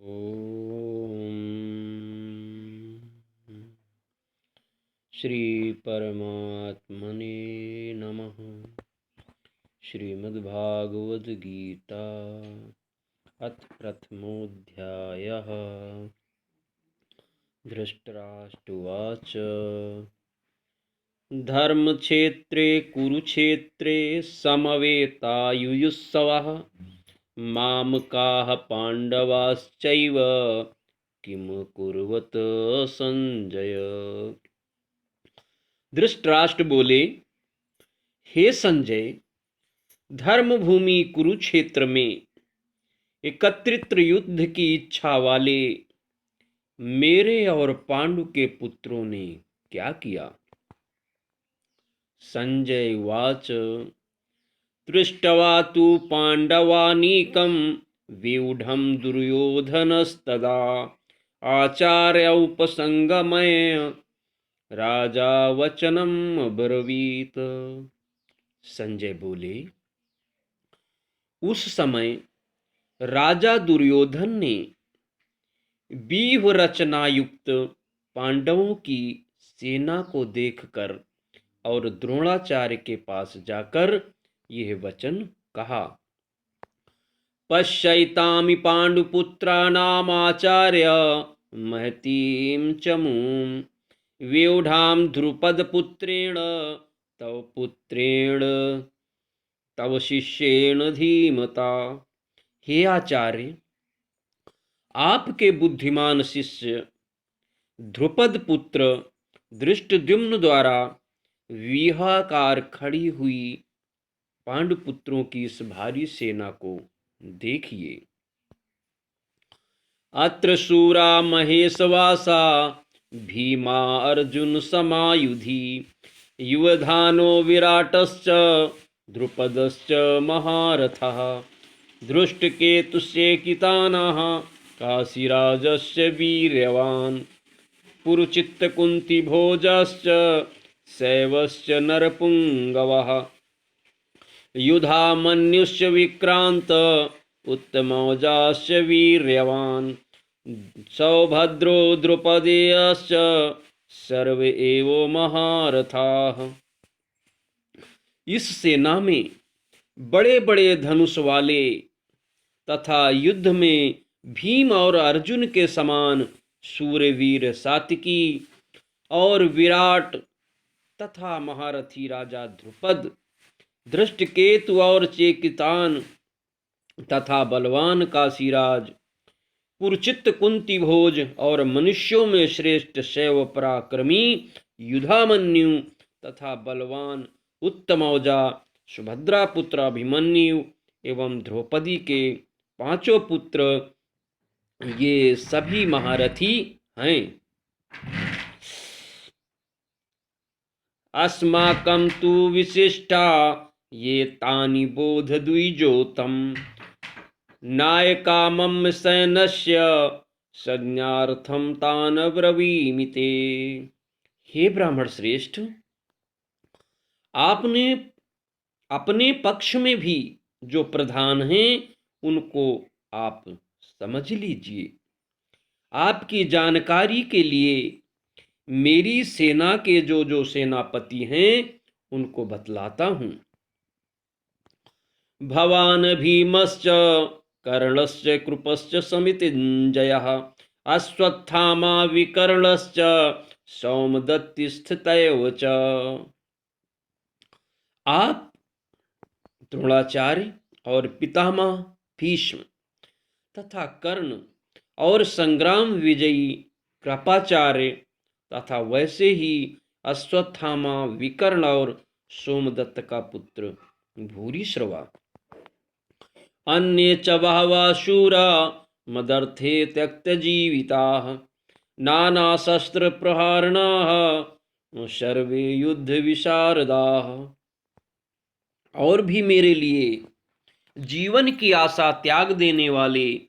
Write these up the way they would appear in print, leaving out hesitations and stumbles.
ओम श्री परमात्मने नमः। श्रीमद्भागवत गीता अथ प्रथमोऽध्यायः। धृतराष्ट्रोवाच धर्मक्षेत्रे कुरुक्षेत्रे समवेतायुयुत्सवः मामकाः पाण्डवाश्चैव किम कुर्वत संजय। धृतराष्ट्र बोले, हे संजय, धर्मभूमि कुरुक्षेत्र में एकत्रित युद्ध की इच्छा वाले मेरे और पांडु के पुत्रों ने क्या किया। संजय उवाच दृष्ट्वा तु पाण्डवानीकं व्यूढं दुर्योधनस्तदा आचार्योपसंगमय राजा वचनम अब्रवीत। संजय बोले, उस समय राजा दुर्योधन ने व्यूह रचना युक्त पांडवों की सेना को देखकर और द्रोणाचार्य के पास जाकर यह वचन कहा। पश्यैतामि पाण्डुपुत्राणामाचार्य महतीं चमूं व्यूढां ध्रुपदपुत्रेण तव पुत्रेण तव शिष्येण धीमता। हे आचार्य, आपके बुद्धिमान शिष्य ध्रुपद पुत्र धृष्टद्युम्न द्वारा व्यूहाकार खड़ी हुई पांडुपुत्रों की इस भारी सेना को देखिए। अत्र शूरा महेशवासा भीमा अर्जुन समायुधि युवधानो विराटश्च द्रुपदश्च महारथः धृष्टकेतुश्चेकितानः काशीराजस्य वीर्यवान् पुरुचित्तकुन्तिभोजश्च शैवश्च नरपुङ्गवः युधामन्युश्च विक्रान्त उत्तमौजाश्च वीर्यवान् सौभद्रो द्रुपदेयश्च सर्वे एव महारथाः। इस सेना में बड़े बड़े धनुष वाले तथा युद्ध में भीम और अर्जुन के समान सूरवीर सात्विकी और विराट तथा महारथी राजा ध्रुपद, धृष्टकेतु और चेकितान तथा बलवान काशीराज, पुरचित्त कुंती भोज और मनुष्यों में श्रेष्ठ शैव पराक्रमी युधामन्यु तथा बलवान उत्तमौजा सुभद्रा पुत्र अभिमन्यु एवं द्रौपदी के पांचों पुत्र, ये सभी महारथी हैं। अस्माकं तु विशिष्टा ये तानि बोध द्विजोतम नायका मम सैन्यस्य संज्ञार्थम तान ब्रवीमि ते। हे ब्राह्मण श्रेष्ठ, आपने अपने पक्ष में भी जो प्रधान हैं उनको आप समझ लीजिए। आपकी जानकारी के लिए मेरी सेना के जो सेनापति हैं उनको बतलाता हूं। भवान भीमश्च कर्णश्च कृपश्च समितिञ्जयः अश्वत्थामा विकर्णश्च सौमदत्तिस्थितैव च। आप द्रोणाचार्य और पितामह भीष्म तथा कर्ण और संग्राम विजयी कृपाचार्य तथा वैसे ही अश्वत्थामा, विकर्ण और सोमदत्त का पुत्र भूरिश्रवा, अन्ये च बहवः शूरा मदर्थे त्यक्तजीविताः नाना शस्त्र प्रहारणाः सर्वे युद्ध विशारदाः। और भी मेरे लिए जीवन की आशा त्याग देने वाले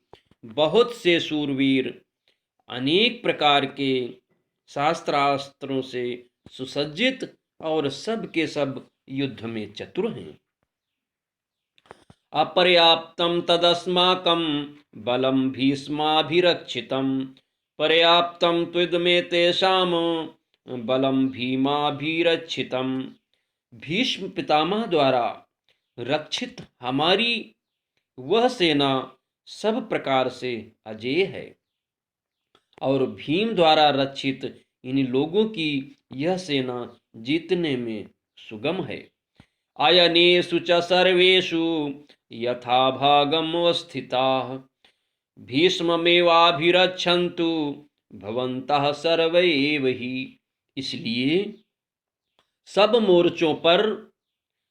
बहुत से शूरवीर अनेक प्रकार के शास्त्रास्त्रों से सुसज्जित और सब के सब युद्ध में चतुर हैं। अपर्याप्तं तदस्माकं बलं भीष्माभिरक्षितं पर्याप्तं त्विदमेतेषां बलं भीमाभिरक्षितं। भीष्म पितामह द्वारा रक्षित हमारी वह सेना सब प्रकार से अजेय है और भीम द्वारा रक्षित इन लोगों की यह सेना जीतने में सुगम है। अयनेषु च सर्वेषु यथा भागमवस्थिताः भीष्ममेवाभिरक्षन्तु भवन्तः सर्व एव ही। इसलिए सब मोर्चों पर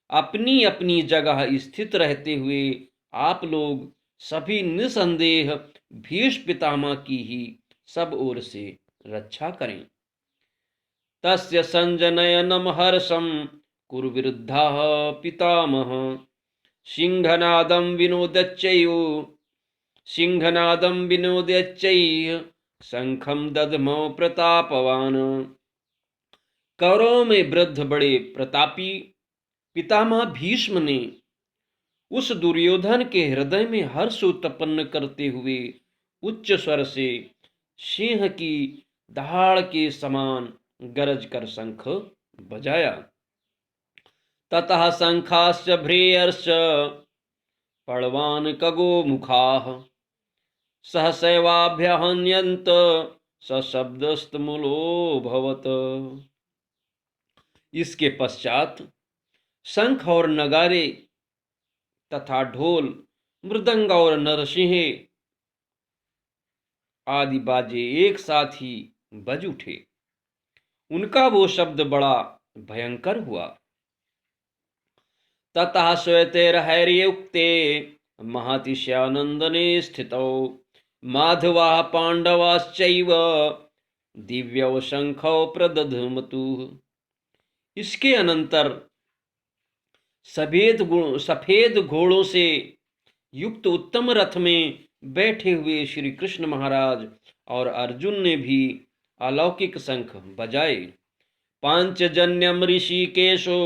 अपनी अपनी जगह स्थित रहते हुए आप लोग सभी निसंदेह भीष्म पितामह की ही सब ओर से रक्षा करें। तस्य संजनयनम हर्षम कुरुवृद्धाः पितामह सिंहनादं विनोदच्चैः शंखं दद्मौ प्रतापवान। कौरवों में वृद्ध बड़े प्रतापी पितामह भीष्म ने उस दुर्योधन के हृदय में हर्ष उत्पन्न करते हुए उच्च स्वर से सिंह की दहाड़ के समान गरज कर शंख बजाया। ततः शंखाश्च भ्रेयर्श्च पड़वान कगो मुखाः सहसैवाभ्यहन्यन्त सशब्दस्तमुलोऽभवत्। इसके पश्चात शंख और नगारे तथा ढोल मृदंग और नरसिंहे आदि बाजे एक साथ ही बज उठे। उनका वो शब्द बड़ा भयंकर हुआ। ततः श्वेतैर्हैर्युक्ते महतिशयानंदने स्थितौ माधवाः पांडवाश्चैव दिव्यौ शंखौ प्रदधमतुः। इसके अनंतर सफेद घोड़ों से युक्त उत्तम रथ में बैठे हुए श्री कृष्ण महाराज और अर्जुन ने भी अलौकिक शंख बजाए। पांचजन्यम ऋषिकेशो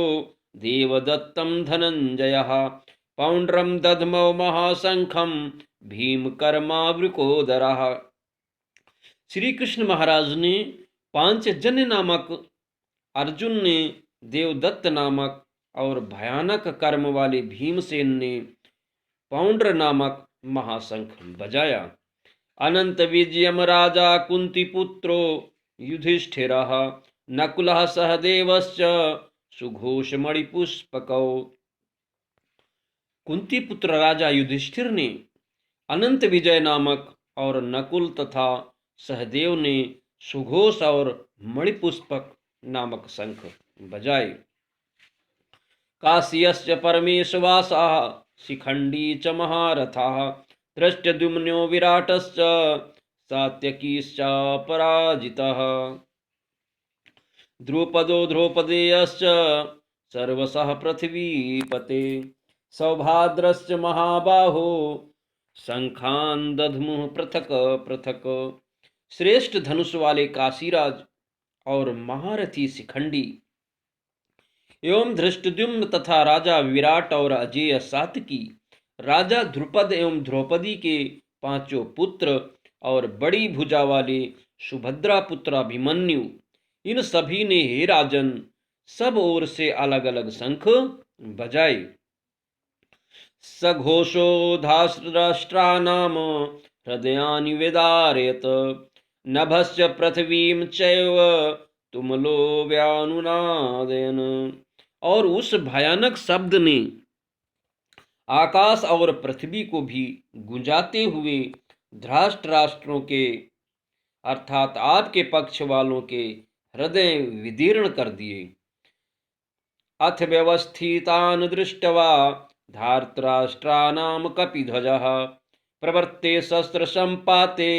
देवदत्तम धनंजयः पौंड्रम दधमौ महाशंखम भीमकर्मावृकोदरः। श्री कृष्ण महाराज ने पांचजन्य नामक, अर्जुन ने देवदत्त नामक और भयानक कर्म वाले भीमसेन ने पौंड्र नामक महाशंख बजाया। अनंत विजयम राजा कुंती पुत्रो युधिष्ठिरः नकुलः सहदेवश्च सुघोष मणिपुष्पकौ। कुंती पुत्र राजा युधिष्ठिर ने अनंत विजय नामक और नकुल तथा सहदेव ने सुघोष और मणिपुष्पक नामक शंख बजाए। काश्यश्च परमेशवासाः शिखंडी च महारथाः धृष्टद्युम्नो विराटश्च सात्यकीश्च पराजितः द्रुपदो द्रौपदेयश्च सर्वशः पृथ्वीपते सौभाद्रश्च महाबाहो शंखान दधमुः पृथक पृथक। श्रेष्ठ धनुष वाले काशीराज और महारथी शिखंडी एवं धृष्टद्युम्न तथा राजा विराट और अजेय सात्यकी, राजा द्रुपद एवं द्रौपदी के पांचों पुत्र और बड़ी भुजा वाले सुभद्रा पुत्र अभिमन्यु, इन सभी ने हे राजन सब ओर से अलग अलग शंख बजाए। सघोषो धाष्ट्रानाम हृदयानि विदारयत नभश्च पृथ्वीं चैव तुमलो व्यानुनादयन्। और उस भयानक शब्द ने आकाश और पृथ्वी को भी गुंजाते हुए धृतराष्ट्रों के अर्थात आपके पक्ष वालों के हृदय विदीर्ण कर दिए। अथ व्यवस्थितान् दृष्ट्वा धार्तराष्ट्राणां कपिध्वजः प्रवृत्ते शस्त्र संपाते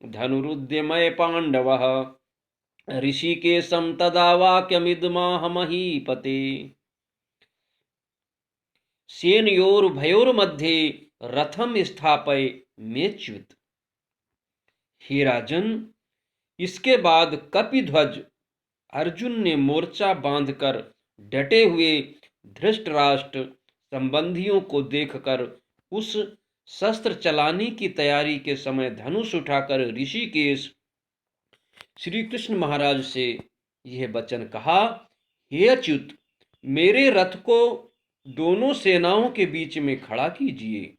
धनुरुद्यमय पांडवः ऋषिकेशं तदा वाक्यमिदमाह महीपते सेनयोरुभयोर्मध्ये रथम स्थापय मेच्युत। हे राजन, इसके बाद कपिध्वज अर्जुन ने मोर्चा बांधकर डटे हुए धृतराष्ट्र संबंधियों को देखकर उस शस्त्र चलाने की तैयारी के समय धनुष उठाकर ऋषिकेश श्री कृष्ण महाराज से यह वचन कहा, हे अच्युत, मेरे रथ को दोनों सेनाओं के बीच में खड़ा कीजिए।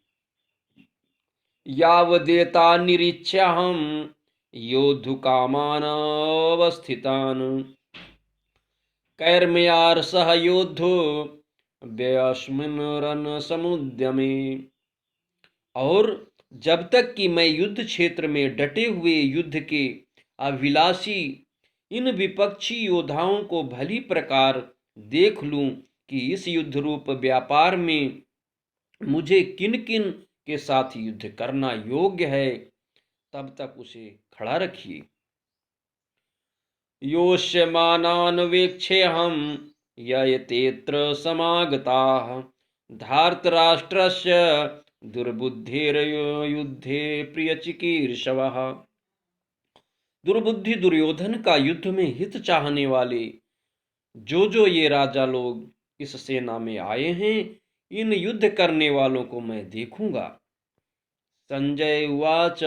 यावदेता निरीक्ष्यहं योद्धुकामान् अवस्थितान् कैर्मयार सह योद्धो व्यस्मिन् रणसमुद्यमे। और जब तक कि मैं युद्ध क्षेत्र में डटे हुए युद्ध के अभिलाषी इन विपक्षी योद्धाओं को भली प्रकार देख लूं कि इस युद्ध रूप व्यापार में मुझे किन किन के साथ युद्ध करना योग्य है, तब तक उसे खड़ा रखिए। योष्यमानान् वेक्षेऽहं ययतेऽत्र समागताः धार्तराष्ट्रस्य दुर्बुद्धिर्युद्धे प्रियचिकीर्षवः। दुर्बुद्धि दुर्योधन का युद्ध में हित चाहने वाले जो ये राजा लोग इस सेना में आए हैं, इन युद्ध करने वालों को मैं देखूंगा। संजय उवाच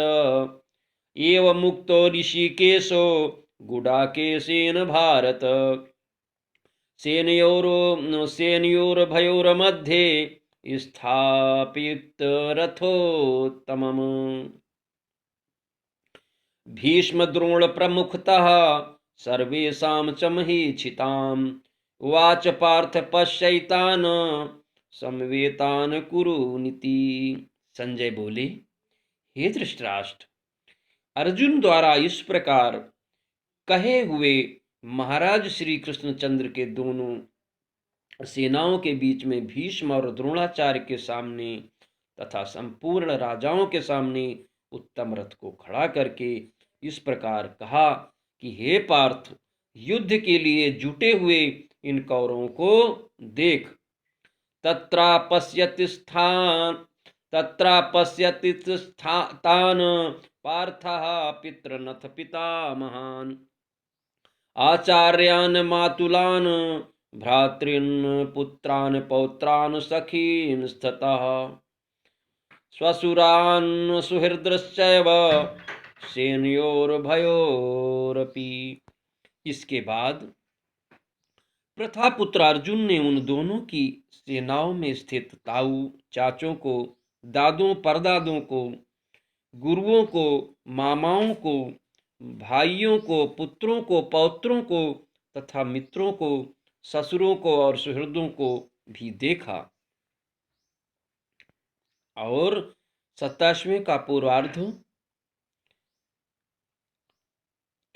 एव मुक्तो ऋषिकेशो गुडाकेशेन भारत सेनयोर्भयोर्मध्ये स्थापित रथोत्तमम्। भीष्म द्रोण प्रमुखतः सर्वेषां च महीक्षिताम्। उवाच पार्थ पश्यैतान् समवेतान् कुरु नीति। संजय बोले, हे धृतराष्ट्र, अर्जुन द्वारा इस प्रकार कहे हुए महाराज श्री कृष्णचंद्र के दोनों सेनाओं के बीच में भीष्म और द्रोणाचार्य के सामने तथा संपूर्ण राजाओं के सामने उत्तम रथ को खड़ा करके इस प्रकार कहा कि हे पार्थ, युद्ध के लिए जुटे हुए इन कौरवों को देख। तत्रापश्यति तान् पार्थः पितृनथ पितामहान् आचार्यान् मातुलान् भ्रातॄन् पुत्रान् पौत्रान् सखीन् स्ततः स्वसुरान् सुहृदश्चैव सेनयोर्भयोरपि। इसके बाद प्रथापुत्र अर्जुन ने उन दोनों की सेनाओं में स्थित ताऊ चाचों को, दादों परदादों को, गुरुओं को, मामाओं को, भाइयों को, पुत्रों को, पौत्रों को तथा मित्रों को, ससुरों को और सुहृदों को भी देखा। और 27वें का पूर्वार्ध,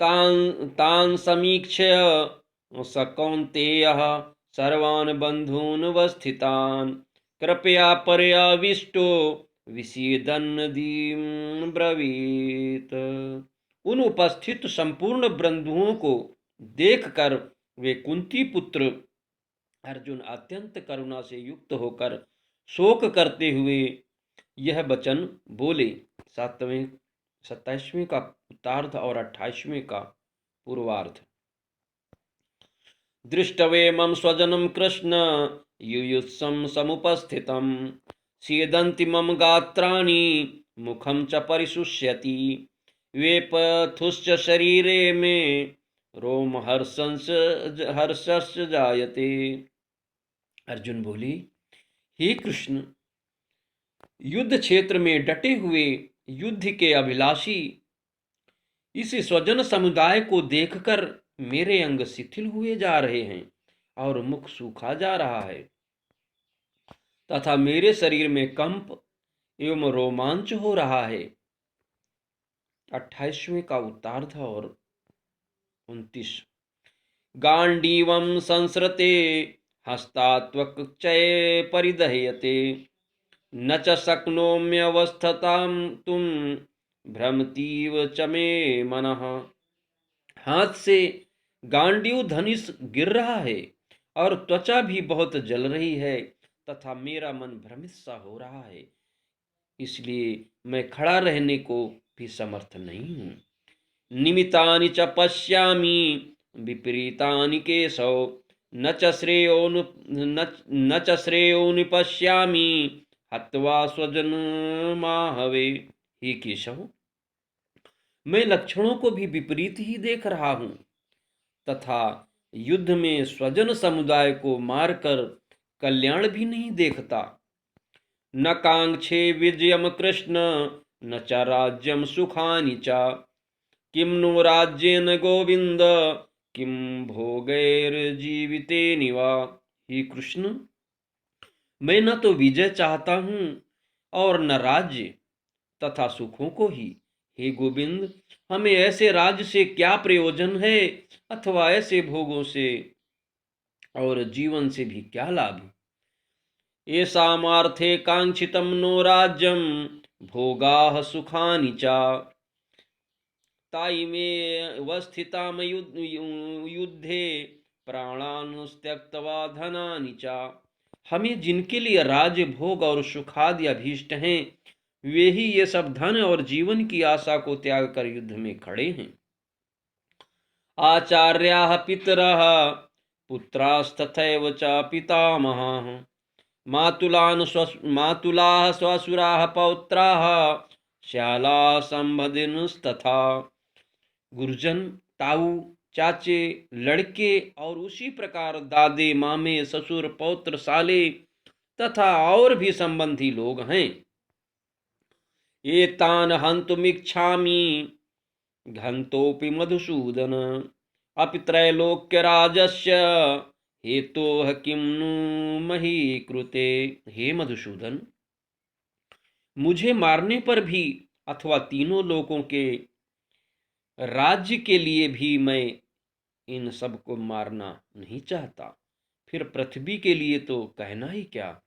तान् समीक्ष्य स कौन्तेयः सर्वान् बन्धून् वस्थितान् कृपया पर्याविष्टो विषीदन् ब्रवीत। उन उपस्थित संपूर्ण बंधुओं को देखकर वे कुंती पुत्र अर्जुन अत्यंत करुणा से युक्त होकर शोक करते हुए यह वचन बोले। 27वें का उत्तरार्ध और 28वें का पूर्वार्ध। दृष्टवेमं स्वजनं कृष्ण युयुत्सं समुपस्थितं सीदन्ति मम गात्राणि मुखं च परिशुष्यति वेपथुश्च शरीरे मे हर्षस् जायते। अर्जुन बोली, हे कृष्ण, युद्ध क्षेत्र में डटे हुए युद्ध के अभिलाषी इस स्वजन समुदाय को देखकर मेरे अंग शिथिल हुए जा रहे हैं और मुख सूखा जा रहा है तथा मेरे शरीर में कंप एवं रोमांच हो रहा है। 28वें का उत्तरार्ध और 29। गांडीवं संसृते हस्तात्वक्चये परिदह्यते न च शक्नोम्यवस्थतां तुम भ्रमतीव च मे मनः। हाथ से गांडीव धनुष गिर रहा है और त्वचा भी बहुत जल रही है तथा मेरा मन भ्रमित सा हो रहा है, इसलिए मैं खड़ा रहने को भी समर्थ नहीं हूँ। निमितानि च पश्यामि विपरीतानि केशव न च श्रेयोनु न च श्रेयोनुपश्यामि हत्वा स्वजनमाहवे। हे केशव, मैं लक्षणों को भी विपरीत ही देख रहा हूं तथा युद्ध में स्वजन समुदाय को मारकर कल्याण भी नहीं देखता। न कांक्षे विजयम कृष्ण न च राज्यम सुखानि च, किम नो राज्येन गोविंद किम भोगैर्जीवितेनिवा। हे कृष्ण, मैं न तो विजय चाहता हूं और न राज्य तथा सुखों को ही। हे गोविंद, हमें ऐसे राज्य से क्या प्रयोजन है अथवा ऐसे भोगों से और जीवन से भी क्या लाभ। येषामार्थे कांक्षितम नो राज्यम भोगाः सुखानि च, ताई में वस्थिताम युद्धे प्राणान् त्यक्त्वा धनानि च। हमें जिनके लिए राज्य भोग और सुखादि अभीष्ट हैं, वे ही ये सब धन और जीवन की आशा को त्याग कर युद्ध में खड़े हैं। आचार्याः पितरः पुत्रास्तथैव च पितामहाः, मातुलाः स्वसुराः पौत्राः श्यालाः संबंधिनस्तथा। गुरुजन, ताऊ, चाचे, लड़के और उसी प्रकार दादे, मामे, ससुर, पौत्र, साले तथा और भी संबंधी लोग हैं। एतान हन्तुमिच्छामि घन्तोऽपि मधुसूदन, अपि त्रैलोक्यराजस्य हेतोः किं नु मही कृते। हे मधुसूदन, मुझे मारने पर भी अथवा तीनों लोकों के राज्य के लिए भी मैं इन सबको मारना नहीं चाहता, फिर पृथ्वी के लिए तो कहना ही क्या।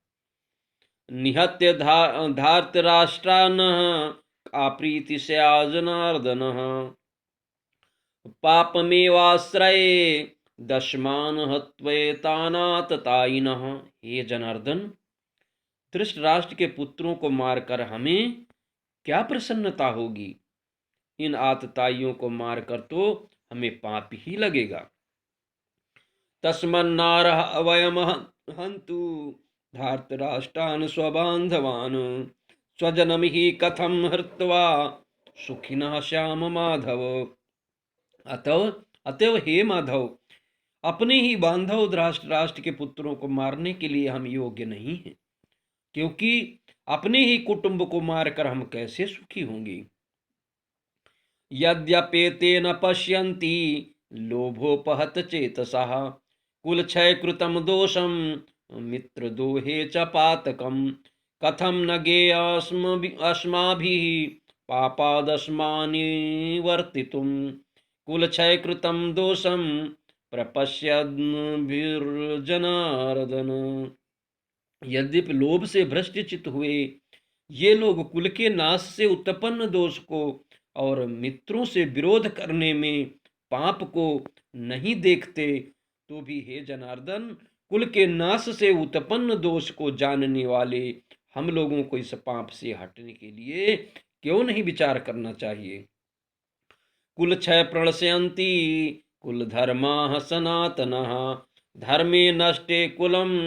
निहत्य धार्तराष्ट्रानः काप्रीति स्या जनार्दनः, पापमेवाश्रये दशमान हत्वेतानाततायिनः। हे जनार्दन, धृतराष्ट्र के पुत्रों को मारकर हमें क्या प्रसन्नता होगी। इन आतताइयों को मारकर तो हमें पाप ही लगेगा। तस्मन्नारः वयम हन्तु धार्तराष्ट्रान् स्वबान्धवान्, स्वजनमिहि कथं हृत्वा सुखिनः श्याम माधव। अतएव हे माधव, अपने ही बांधव धृतराष्ट्र के पुत्रों को मारने के लिए हम योग्य नहीं हैं, क्योंकि अपने ही कुटुंब को मारकर हम कैसे सुखी होंगे। यद्यपेते न पश्यन्ति लोभोपहत चेतसः, कुलक्षय कृतं दोषं मित्रदोहे च पातकम्, कथं न गेयमस्माभिः पापादस्मान्निवर्तितुम्, कुलक्षय कृतं दोषं प्रपश्यद्भिर्जनार्दन। यद्यपि लोभ से भ्रष्टचित हुए ये लोग कुल के नाश से उत्पन्न दोष को और मित्रों से विरोध करने में पाप को नहीं देखते, तो भी हे जनार्दन, कुल के नाश से उत्पन्न दोष को जानने वाले हम लोगों को इस पाप से हटने के लिए क्यों नहीं विचार करना चाहिए। कुल क्षय प्रणश्यन्ति कुल धर्माः सनातनः, धर्मे नष्टे कुलम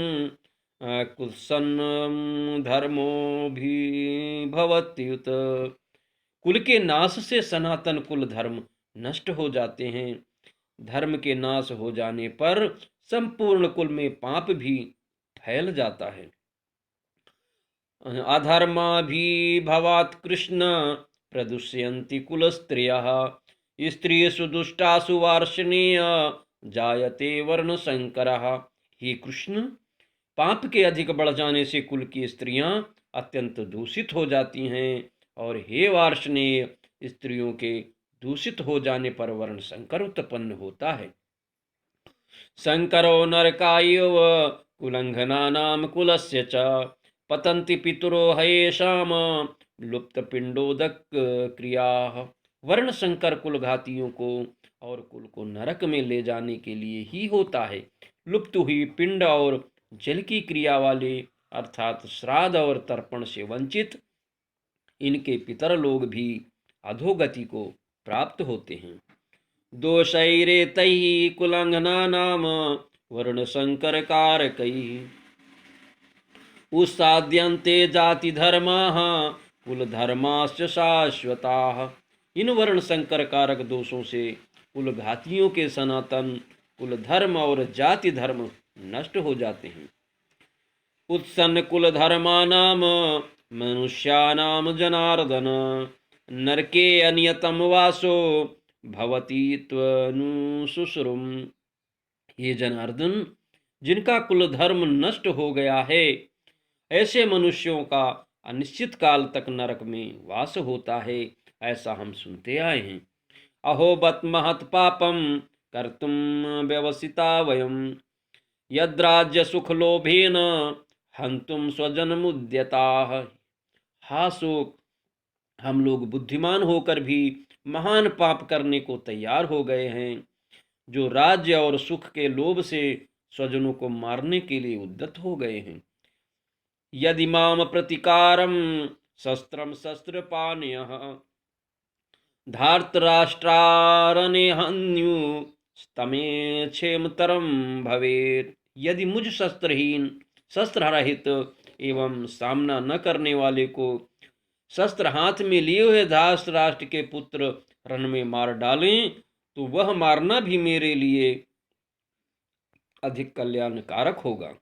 कुत्सन्न धर्मो भी भवत्युत। कुल के नाश से सनातन कुल धर्म नष्ट हो जाते हैं। धर्म के नाश हो जाने पर संपूर्ण कुल में पाप भी फैल जाता है। अधर्मा भी भवात् कृष्ण प्रदुष्यन्ति कुल स्त्रियः, स्त्रियसु दुष्टासु वार्ष्णेय जायते वर्ण संकरः। हे कृष्ण, पाप के अधिक बढ़ जाने से कुल की स्त्रियां अत्यंत दूषित हो जाती हैं, और हे वार्ष्णेय, स्त्रियों के दूषित हो जाने पर वर्ण संकर उत्पन्न होता है। संकरो नरकायव कुलंघनानां कुलस्य च, पतन्ति पितरो हयेषाम लुप्त पिंडोदक क्रियाः। वर्ण संकर कुल घातियों को और कुल को नरक में ले जाने के लिए ही होता है। लुप्त हुई पिंड और जल की क्रिया वाले अर्थात श्राद्ध और तर्पण से वंचित इनके पितर लोग भी अधोगति को प्राप्त होते हैं। दोषैरेतैः कुलंघनानां वर्ण संकर कारकैः उसाद्यन्ते जाति धर्माः कुल धर्माश्च शाश्वताः। इन वर्ण संकर कारक दोषों से कुल घातियों के सनातन कुल धर्म और जाति धर्म नष्ट हो जाते हैं। उत्सन्न कुल धर्मानाम मनुष्यानाम जनार्दन नरके अनियतम वासो भवति त्वनुशुश्रुम। ये जनार्दन, जिनका कुल धर्म नष्ट हो गया है, ऐसे मनुष्यों का अनिश्चित काल तक नरक में वास होता है, ऐसा हम सुनते आए हैं। अहो बत महत पापम कर्तुम व्यवसिता वयम यद्राज्य सुख लोभेन हंतुम स्वजनमुद्यताः। हा शोक, हम लोग बुद्धिमान होकर भी महान पाप करने को तैयार हो गए हैं, जो राज्य और सुख के लोभ से स्वजनों को मारने के लिए उद्यत हो गए हैं। यदि माम प्रतिकारम शस्त्रम शस्त्रपाणयः धार्तराष्ट्रारणे स्तमे क्षेमतरम भवेत्। यदि मुझ शस्त्रहीन शस्त्र रहित एवं सामना न करने वाले को शस्त्र हाथ में लिए हुए धार्तराष्ट्र के पुत्र रण में मार डालें, तो वह मारना भी मेरे लिए अधिक कल्याणकारक होगा।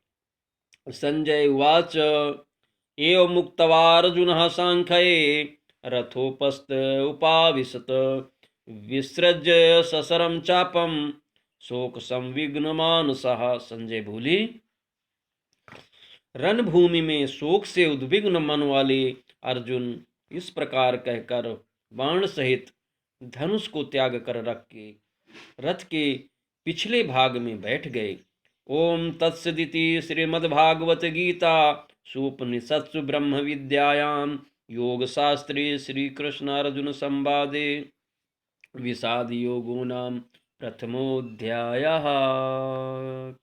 संजय उवाच एव मुक्तवार्जुनः सांख्ये रथोपस्थ उपाविशत विसृज्य ससरम चापम शोक संविघ्न मानसः। संजय बोले, रणभूमि में शोक से उद्विग्न मन वाले अर्जुन इस प्रकार कहकर बाण सहित धनुष को त्याग कर रख के रथ के पिछले भाग में बैठ गए। ओम तत्सदिति श्रीमद्भागवत गीता सूपनिषत्सु ब्रह्म विद्यायां योग शास्त्रे श्री कृष्ण अर्जुन संवादे विषाद योगो नाम प्रथमोऽध्यायः।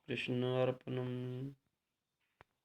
कृष्ण अर्पणम्।